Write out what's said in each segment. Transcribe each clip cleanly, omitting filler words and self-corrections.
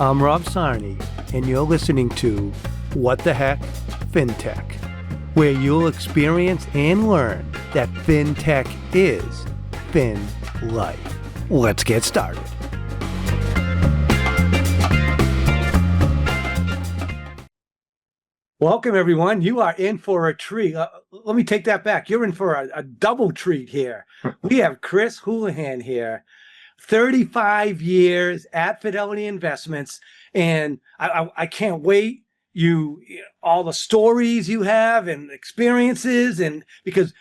I'm Rob Sarnie, and you're listening to What the Heck Fintech, where you'll experience and learn that Fintech is FinLife. Let's get started. Welcome, everyone. You are in for a treat. Let me take that back. You're in for a double treat here. We have Chris Houlihan here, 35 years at Fidelity Investments, and I can't wait. All the stories you have and experiences, and because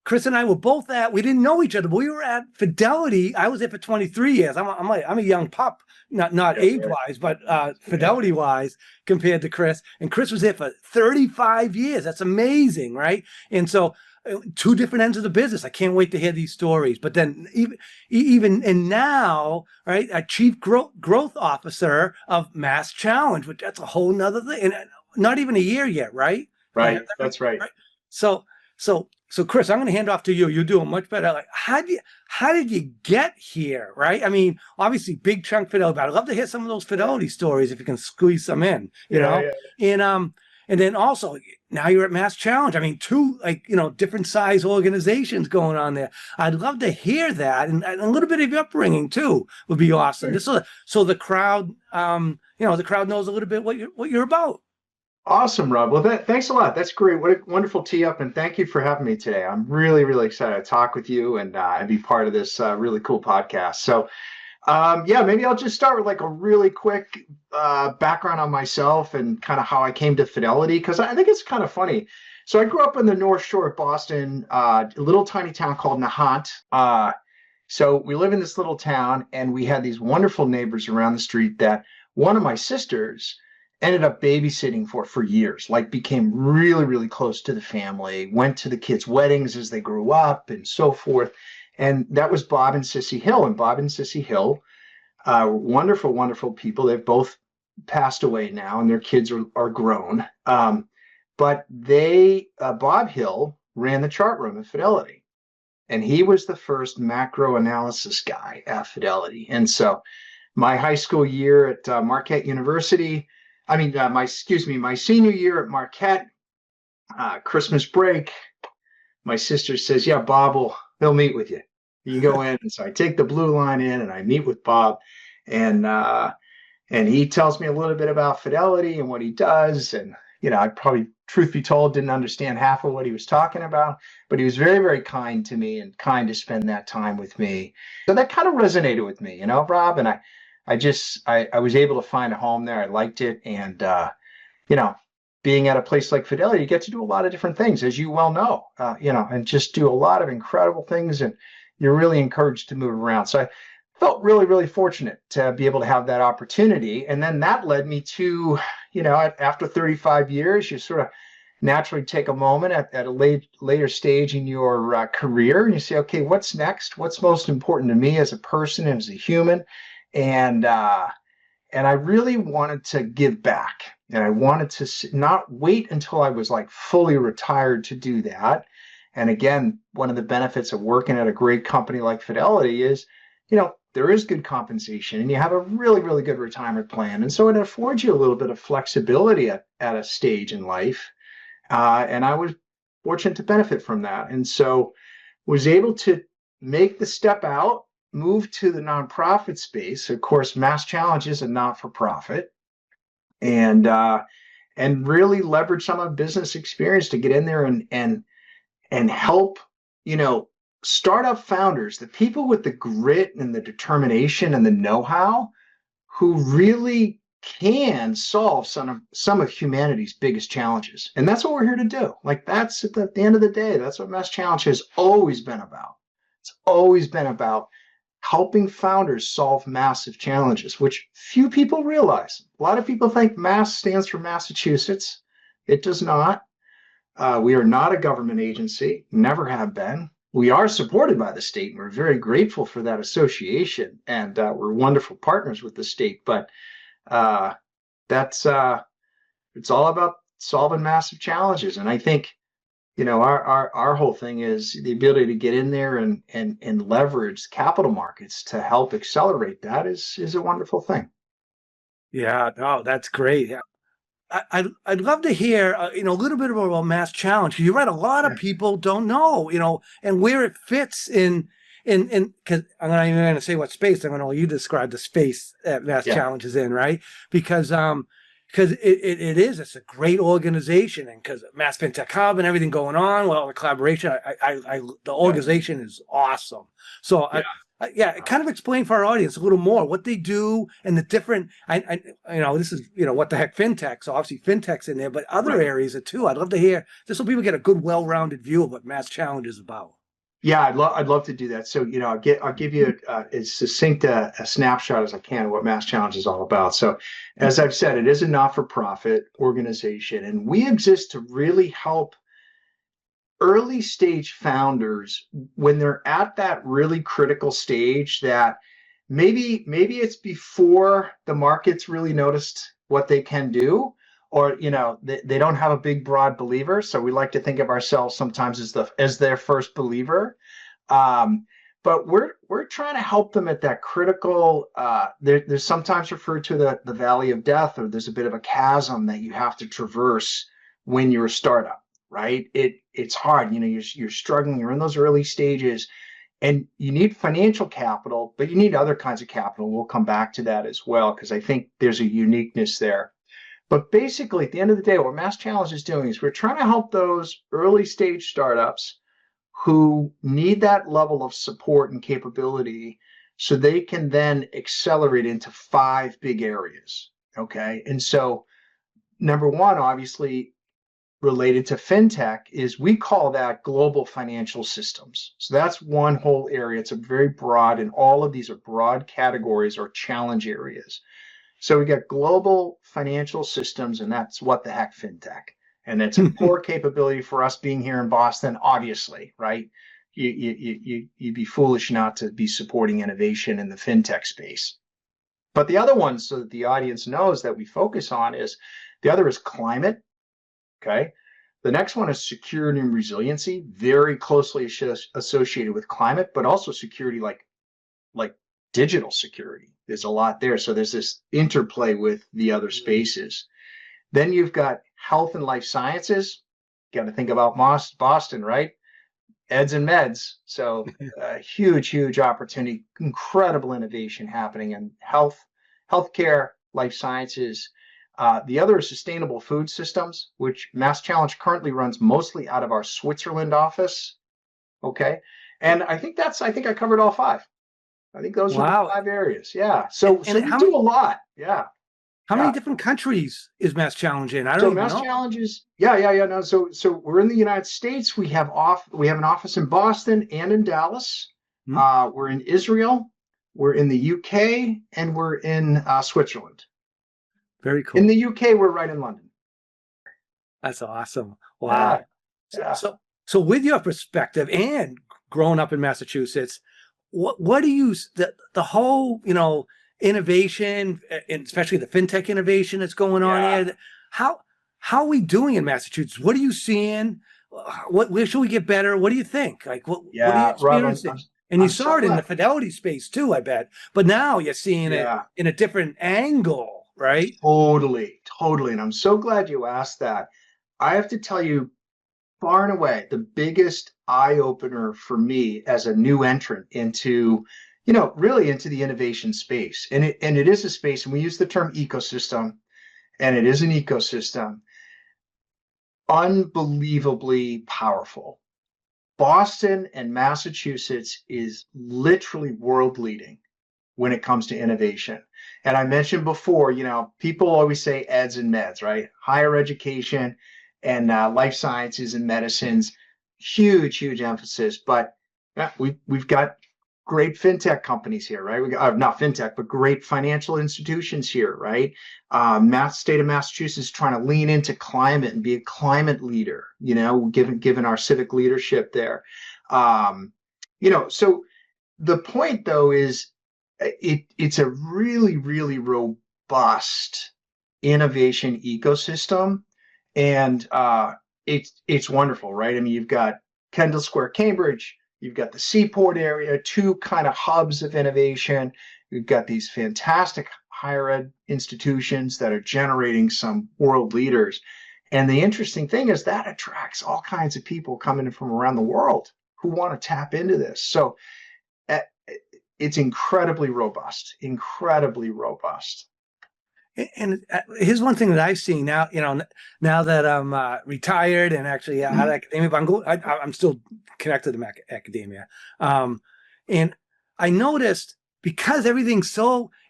Chris and I were both we didn't know each other, but we were at Fidelity. I was there for 23 years. I'm a young pup, not age-wise, but Fidelity-wise compared to Chris. And Chris was there for 35 years. That's amazing, right? And so two different ends of the business. I can't wait to hear these stories. But then even and now, right, a chief growth officer of MassChallenge, which that's a whole nother thing. And not even a year yet, right? Right. That's right. So Chris, I'm going to hand off to you. You're doing much better. Like, how did you get here, right? I mean, obviously, big chunk Fidelity, but I'd love to hear some of those Fidelity stories if you can squeeze some in, you know? Yeah. And then also, now you're at MassChallenge. I mean, two, different size organizations going on there. I'd love to hear that, and a little bit of your upbringing too would be awesome. Just so the crowd, the crowd knows a little bit what you're about. Awesome, Rob. Well, thanks a lot. That's great. What a wonderful tee up, and thank you for having me today. I'm really, really excited to talk with you and be part of this really cool podcast. So, maybe I'll just start with like a really quick background on myself and kind of how I came to Fidelity, because I think it's kind of funny. So I grew up in the North Shore of Boston, a little tiny town called Nahant. So we live in this little town, and we had these wonderful neighbors around the street that one of my sisters ended up babysitting for years, like became really, really close to the family, went to the kids' weddings as they grew up and so forth. And that was Bob and Sissy Hill. And Bob and Sissy Hill, wonderful, wonderful people. They've both passed away now, and their kids are grown. But Bob Hill ran the chart room at Fidelity. And he was the first macro analysis guy at Fidelity. And so my high school year at Marquette University, my senior year at Marquette, Christmas break, my sister says, yeah, he'll meet with you. You go in. And so I take the blue line in and I meet with Bob, and he tells me a little bit about Fidelity and what he does. And, I probably, truth be told, didn't understand half of what he was talking about, but he was very, very kind to me and kind to spend that time with me. So that kind of resonated with me, Rob, and I was able to find a home there. I liked it. And, being at a place like Fidelity, you get to do a lot of different things, as you well know, and just do a lot of incredible things. And you're really encouraged to move around. So I felt really, really fortunate to be able to have that opportunity. And then that led me to, after 35 years, you sort of naturally take a moment at a later stage in your career, and you say, okay, what's next? What's most important to me as a person and as a human? And I really wanted to give back, and I wanted to not wait until I was like fully retired to do that. And again, one of the benefits of working at a great company like Fidelity is, there is good compensation, and you have a really, really good retirement plan. And so it affords you a little bit of flexibility at a stage in life. And I was fortunate to benefit from that. And so was able to make the step out, move to the nonprofit space. Of course, MassChallenge is a not-for-profit, and really leverage some of business experience to get in there and help, startup founders, the people with the grit and the determination and the know-how, who really can solve some of humanity's biggest challenges. And that's what we're here to do. Like, that's at the end of the day, that's what MassChallenge has always been about. It's always been about helping founders solve massive challenges, which few people realize. A lot of people think Mass stands for Massachusetts. It does not. We are not a government agency, never have been. We are supported by the state, and we're very grateful for that association, and we're wonderful partners with the state. But it's all about solving massive challenges. And I think, our whole thing is the ability to get in there and leverage capital markets to help accelerate that is a wonderful thing. Yeah, no, that's great. Yeah. I'd love to hear, a little bit about MassChallenge. You read a lot of Yeah. people don't know, and where it fits in, because I'm not even going to say what space. I'm going to let you describe the space that Yeah. MassChallenge is in, right? Because it's a great organization, and because Mass FinTech Hub and everything going on, well, the collaboration, the Yeah. organization is awesome. So Yeah. yeah, kind of explain for our audience a little more what they do and the different. This is what the heck fintech. So obviously fintech's in there, but other Right. areas too. I'd love to hear just so people get a good, well-rounded view of what MassChallenge is about. Yeah, I'd love to do that. So, I'll give you as succinct a snapshot as I can of what MassChallenge is all about. So, as I've said, it is a not-for-profit organization, and we exist to really help early stage founders when they're at that really critical stage that maybe it's before the market's really noticed what they can do, or they don't have a big broad believer, so we like to think of ourselves sometimes as their first believer. But we're trying to help them at that critical, there's sometimes referred to the valley of death, or there's a bit of a chasm that you have to traverse when you're a startup, right? It's hard, you're struggling, you're in those early stages, and you need financial capital, but you need other kinds of capital. We'll come back to that as well, because I think there's a uniqueness there. But basically, at the end of the day, what MassChallenge is doing is we're trying to help those early stage startups who need that level of support and capability so they can then accelerate into 5 big areas. Okay. And so, number one, obviously, related to fintech is we call that global financial systems. So that's one whole area. It's a very broad, and all of these are broad categories or challenge areas. So we got global financial systems, and that's what the heck fintech. And it's a core capability for us being here in Boston, obviously, right? You'd be foolish not to be supporting innovation in the fintech space. But the other one, so that the audience knows that we focus on, is the other is climate. Okay. The next one is security and resiliency, very closely associated with climate, but also security like digital security. There's a lot there. So there's this interplay with the other spaces. Then you've got health and life sciences. Got to think about Boston, right? Eds and meds. So huge opportunity, incredible innovation happening in healthcare, life sciences. The other is sustainable food systems, which MassChallenge currently runs mostly out of our Switzerland office. Okay. And I think I covered all 5. I think those are the Wow. 5 areas. Yeah. So And we do a lot. Yeah. how Yeah. many different countries is MassChallenge in? I don't So even know. MassChallenge is, yeah. No. So we're in the United States. We have an office in Boston and in Dallas. Hmm? We're in Israel. We're in the UK, and we're in Switzerland. Very In cool. the UK, we're right in London. That's awesome. Yeah. Wow. So, Yeah. so, so with your perspective and growing up in Massachusetts, what do you the whole innovation, and especially the fintech innovation that's going on Yeah. here? How how are we doing in Massachusetts? What are you seeing? Where should we get better? What do you think? Like what are you Yeah. Rob, experiencing? And you I'm saw so it in the glad. Fidelity space too, I bet. But now you're seeing it Yeah. in a different angle, right? Totally. And I'm so glad you asked that. I have to tell you, far and away, the biggest eye opener for me as a new entrant into, really into the innovation space. And it is a space, and we use the term ecosystem, and it is an ecosystem, unbelievably powerful. Boston and Massachusetts is literally world leading when it comes to innovation. And I mentioned before, people always say eds and meds, right? Higher education and life sciences and medicines, huge emphasis. But we've got great fintech companies here, right? We got not fintech, but great financial institutions here, right? State of Massachusetts is trying to lean into climate and be a climate leader, given our civic leadership there. So the point though is it's a really robust innovation ecosystem, and it's wonderful, right? I mean, you've got Kendall Square, Cambridge, you've got the Seaport area, 2 kind of hubs of innovation. You've got these fantastic higher ed institutions that are generating some world leaders. And the interesting thing is that attracts all kinds of people coming in from around the world who want to tap into this. So uh, it's incredibly robust, incredibly robust. And here's one thing that I've seen now, now that I'm retired and actually out of academia, but I'm still connected to academia. And I noticed, because everything's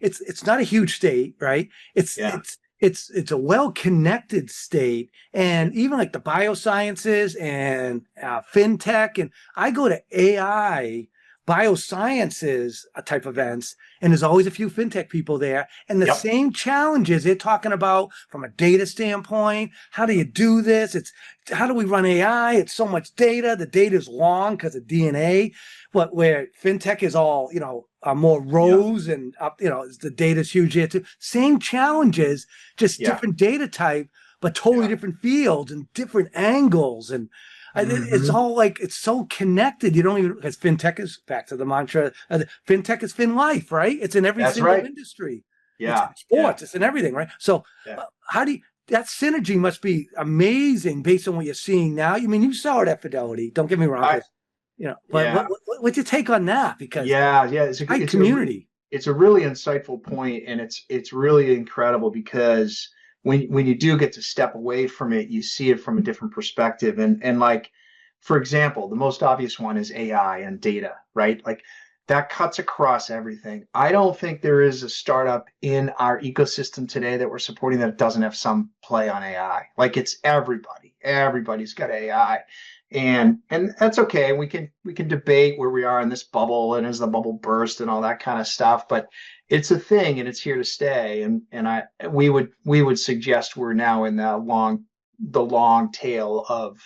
it's not a huge state, right? It's a well-connected state, and even like the biosciences and fintech, and I go to AI biosciences type events, and there's always a few fintech people there, and the same challenges they're talking about from a data standpoint. How do you do this? How do we run AI? It's so much data. The data is long because of DNA, but where fintech is all, more rows and up, the data's huge here too. Same challenges, just different data type, but totally different fields and different angles. And it's all like, it's so connected. You don't even, because fintech is, back to the mantra, fintech is FinLife, right? It's in every single industry. It's in sports, it's in everything, right? So how do you, that synergy must be amazing based on what you're seeing now. I mean, you saw it at Fidelity, don't get me wrong, but what's your take on that? Because it's a community. It's a really insightful point, and it's really incredible because when you do get to step away from it, you see it from a different perspective. And like, for example, the most obvious one is AI and data, right? Like that cuts across everything. I don't think there is a startup in our ecosystem today that we're supporting that doesn't have some play on AI. Like it's everybody. Everybody's got AI. And that's okay. We can debate where we are in this bubble and is the bubble burst and all that kind of stuff, but it's a thing and it's here to stay. And we would suggest we're now in the long tail of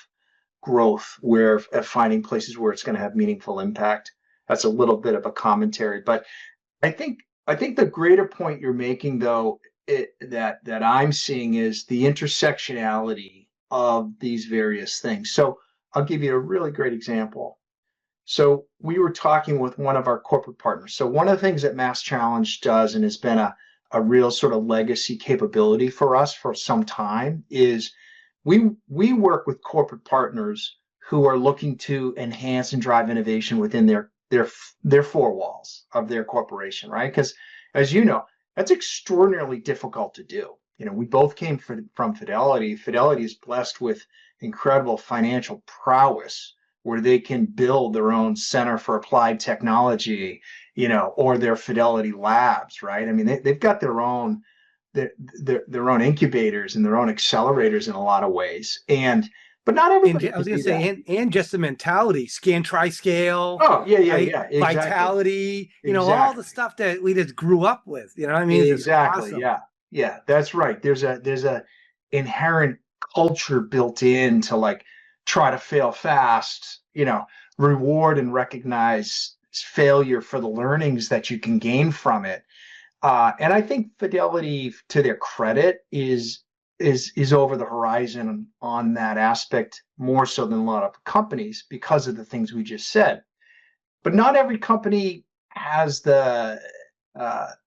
growth, where finding places where it's going to have meaningful impact. That's a little bit of a commentary, but I think the greater point you're making, though, that I'm seeing is the intersectionality of these various things. So I'll give you a really great example. So we were talking with one of our corporate partners. So one of the things that MassChallenge does, and has been a real sort of legacy capability for us for some time, is we work with corporate partners who are looking to enhance and drive innovation within their four walls of their corporation, right? Because as you know, that's extraordinarily difficult to do. We both came from Fidelity. Fidelity is blessed with incredible financial prowess, where they can build their own Center for Applied Technology, or their Fidelity Labs, right? I mean, they've got their own incubators and their own accelerators in a lot of ways. But not everybody. And I was going to say, and just the mentality, scan, try, scale. Oh, yeah, exactly. Vitality, all the stuff that we just grew up with. You know what I mean? Exactly. Awesome. Yeah, that's right. There's a inherent culture built in to like try to fail fast, reward and recognize failure for the learnings that you can gain from it. And I think Fidelity, to their credit, is over the horizon on that aspect, more so than a lot of companies, because of the things we just said. But not every company has the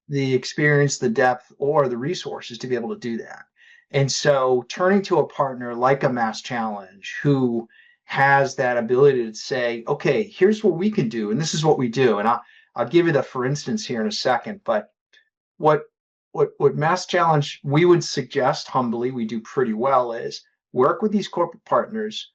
experience, the depth, or the resources to be able to do that. And so turning to a partner like a MassChallenge, who has that ability to say, okay, here's what we can do, and this is what we do. And I'll give you the for instance here in a second, but what MassChallenge, we would suggest humbly, we do pretty well, is work with these corporate partners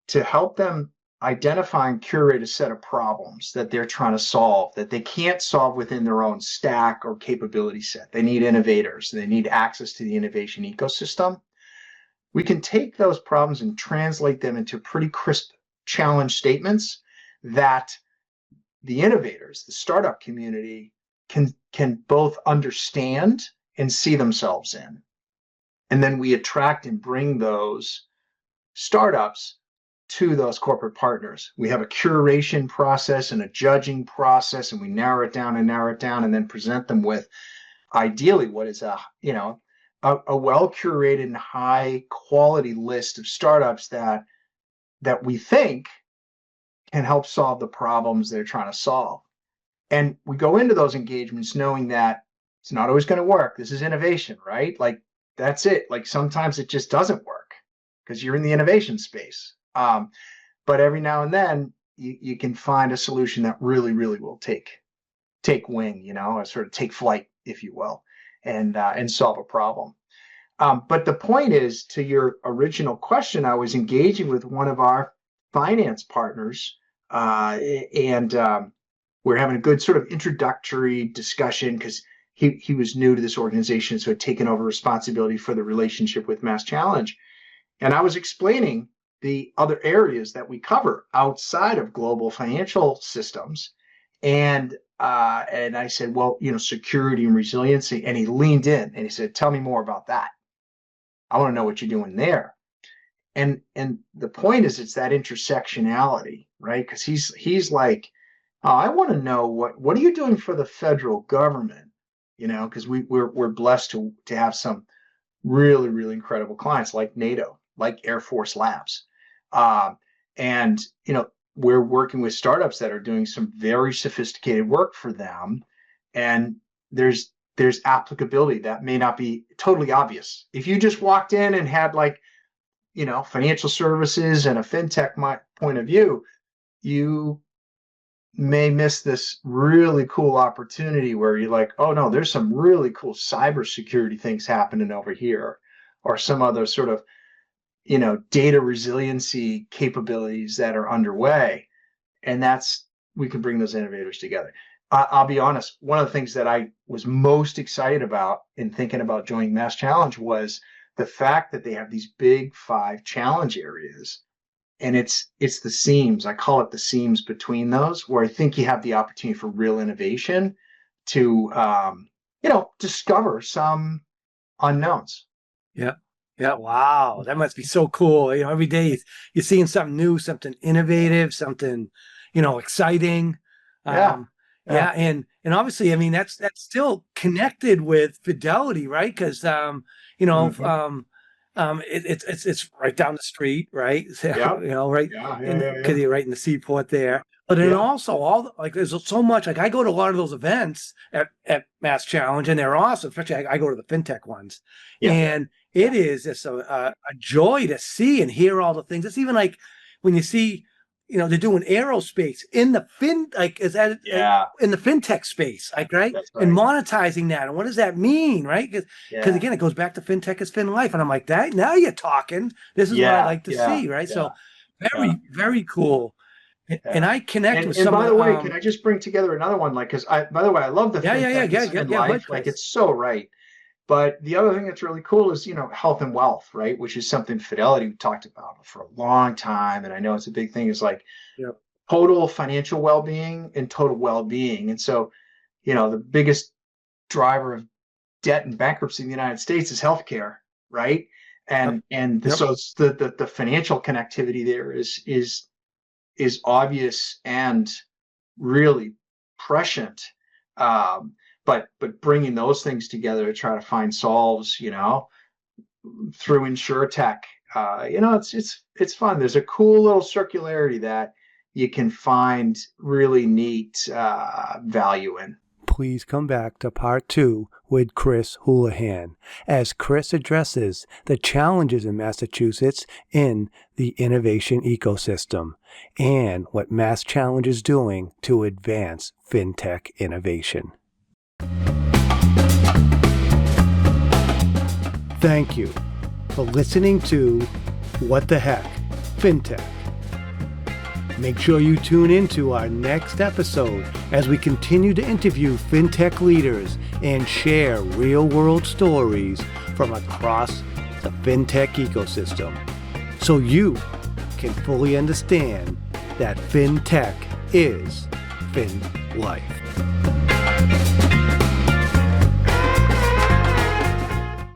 to help them identify and curate a set of problems that they're trying to solve, that they can't solve within their own stack or capability set. They need innovators. They need access to the innovation ecosystem. We can take those problems and translate them into pretty crisp challenge statements that the innovators, the startup community, can both understand and see themselves in. And then we attract and bring those startups to those corporate partners. We have a curation process and a judging process, and we narrow it down and then present them with ideally what is a well curated and high quality list of startups that we think can help solve the problems they're trying to solve. And we go into those engagements knowing that It's not always going to work. This is innovation, right? Like, that's it. Like, sometimes it just doesn't work because you're in the innovation space. But every now and then you can find a solution that really, really will take wing, or sort of take flight, if you will, and solve a problem. But the point is, to your original question, I was engaging with one of our finance partners, and we're having a good sort of introductory discussion because he was new to this organization, so had taken over responsibility for the relationship with MassChallenge. And I was explaining the other areas that we cover outside of global financial systems. And I said, well, security and resiliency. And he leaned in and he said, tell me more about that. I want to know what you're doing there. And the point is, it's that intersectionality, right? Because he's like, oh, I want to know what are you doing for the federal government? Because we're blessed to have some really, really incredible clients like NATO, like Air Force Labs. And we're working with startups that are doing some very sophisticated work for them. And there's applicability that may not be totally obvious. If you just walked in and had financial services and a fintech point of view, you may miss this really cool opportunity where you're like, oh no, there's some really cool cybersecurity things happening over here, or some other sort of data resiliency capabilities that are underway. And we can bring those innovators together. I'll be honest, one of the things that I was most excited about in thinking about joining MassChallenge was the fact that they have these big 5 challenge areas. And it's the seams, I call it the seams between those, where I think you have the opportunity for real innovation to, discover some unknowns. Yeah. Yeah. Wow. That must be so cool. Every day you're seeing something new, something innovative, something, exciting. Yeah. Yeah. And obviously, I mean, that's still connected with Fidelity, right? Because, it's right down the street, right? Yeah. Right. Because you're right in the seaport there. But then also there's so much, I go to a lot of those events at MassChallenge, and they're awesome. Especially I go to the fintech ones, and it is just a joy to see and hear all the things. It's even like when you see, they're doing aerospace in the in the fintech space, right? Right. And monetizing that. And what does that mean, right? Because again, it goes back to fintech as FinLife. And I'm like, that now you're talking. This is what I like to see, right? So very, very cool. And I connect with some. And by the way, can I just bring together another one? Like, by the way, I love the fintech life. Like, it's so right. But the other thing that's really cool is, health and wealth, right? Which is something Fidelity talked about for a long time. And I know it's a big thing, is like total financial well-being and total well-being. And so, the biggest driver of debt and bankruptcy in the United States is healthcare, right? So it's the financial connectivity there is obvious and really prescient. But bringing those things together to try to find solves, through InsurTech, it's fun. There's a cool little circularity that you can find really neat value in. Please come back to part 2 with Chris Houlihan, as Chris addresses the challenges in Massachusetts in the innovation ecosystem and what MassChallenge is doing to advance fintech innovation. Thank you for listening to What the Heck, Fintech. Make sure you tune into our next episode as we continue to interview fintech leaders and share real-world stories from across the fintech ecosystem, so you can fully understand that fintech is FinLife.